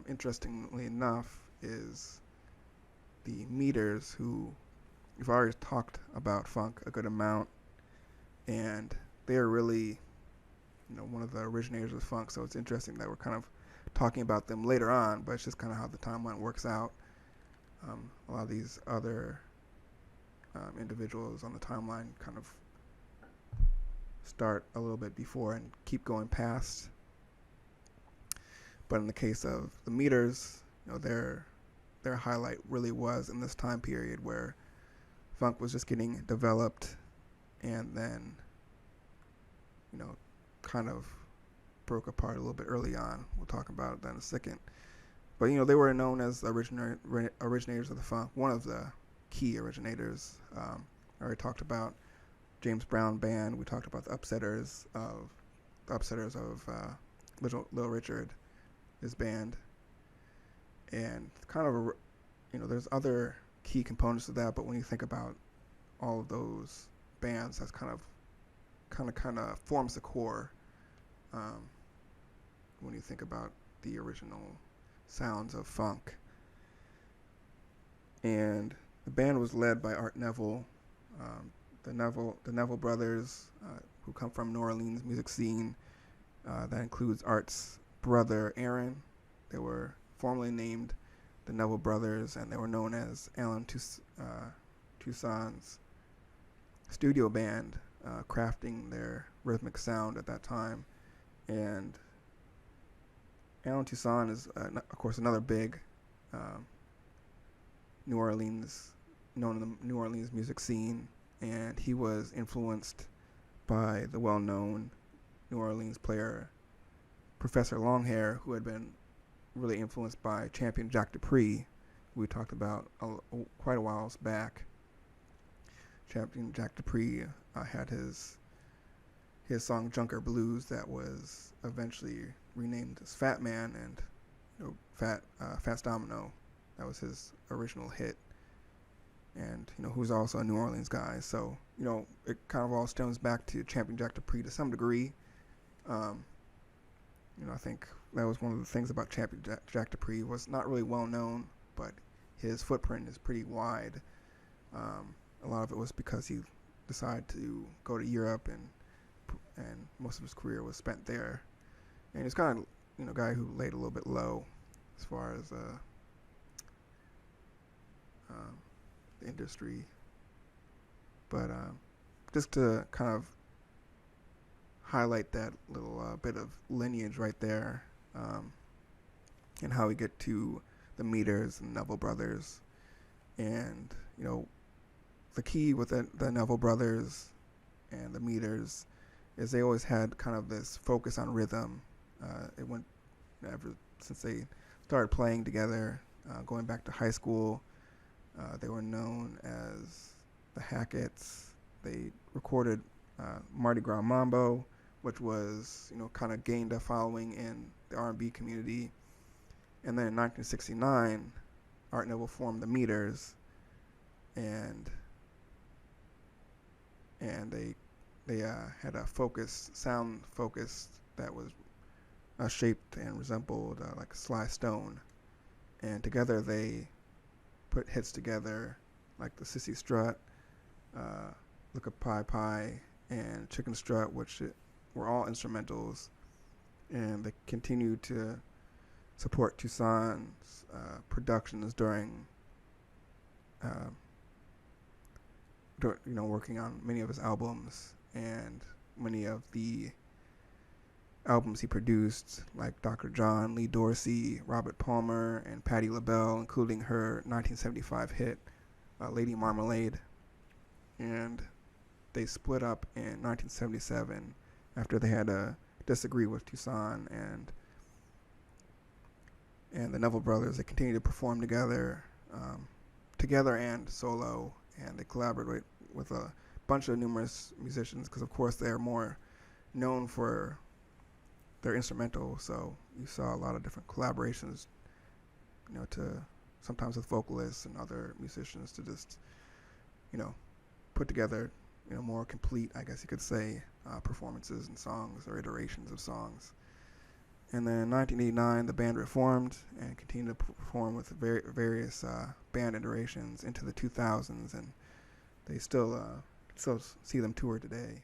interestingly enough, is the Meters, who we've already talked about funk a good amount, and they are really, one of the originators of funk. So it's interesting that we're kind of talking about them later on, but it's just kind of how the timeline works out. A lot of these other individuals on the timeline kind of start a little bit before and keep going past. But in the case of the Meters, their highlight really was in this time period where funk was just getting developed, and then kind of broke apart a little bit early on. We'll talk about that in a second. But they were known as originators of the funk. One of the key originators. I already talked about James Brown Band. We talked about the Upsetters of Little Richard, his band, and kind of there's other key components to that. But when you think about all of those bands, that's kind of forms the core. When you think about the original sounds of funk. And the band was led by Art Neville, the Neville brothers, who come from New Orleans music scene. That includes Art's brother Aaron. They were formerly named the Neville brothers, and they were known as Alan Toussaint's studio band, crafting their rhythmic sound at that time. And Alan Toussaint is, of course, another big New Orleans, known in the New Orleans music scene, and he was influenced by the well-known New Orleans player Professor Longhair, who had been really influenced by champion Jack Dupree, who we talked about quite a while back. Champion Jack Dupree had his song Junker Blues that was eventually renamed as Fat Man, and Fats Domino. That was his original hit, and who's also a New Orleans guy. So it kind of all stems back to Champion Jack Dupree to some degree. I think that was one of the things about Champion Jack Dupree, was not really well known, but his footprint is pretty wide. A lot of it was because he decided to go to Europe, and most of his career was spent there. And he's kind of a guy who laid a little bit low as far as the industry. But just to kind of highlight that little bit of lineage right there, and how we get to the Meters and Neville brothers. And the key with the Neville brothers and the Meters is they always had kind of this focus on rhythm. It went ever since they started playing together, going back to high school. They were known as the Hacketts. They recorded Mardi Gras Mambo, which was kind of gained a following in the R&B community. And then in 1969, Art Neville formed the Meters, and they had a sound focus that was shaped and resembled like Sly Stone. And together they put hits together like the Sissy Strut, Look Up Pie Pie, and Chicken Strut, which were all instrumentals. And they continued to support Toussaint's productions during working on many of his albums, and many of the albums he produced, like Dr. John, Lee Dorsey, Robert Palmer, and Patti LaBelle, including her 1975 hit, Lady Marmalade. And they split up in 1977 after they had a disagree with Toussaint, and the Neville brothers. They continued to perform together and solo, and they collaborate with a bunch of numerous musicians, because of course they're more known for their instrumental. So you saw a lot of different collaborations, to sometimes with vocalists and other musicians, to just put together more complete, I guess you could say, performances and songs, or iterations of songs. And then in 1989, the band reformed and continued to perform with various band iterations into the 2000s, and they still see them tour today.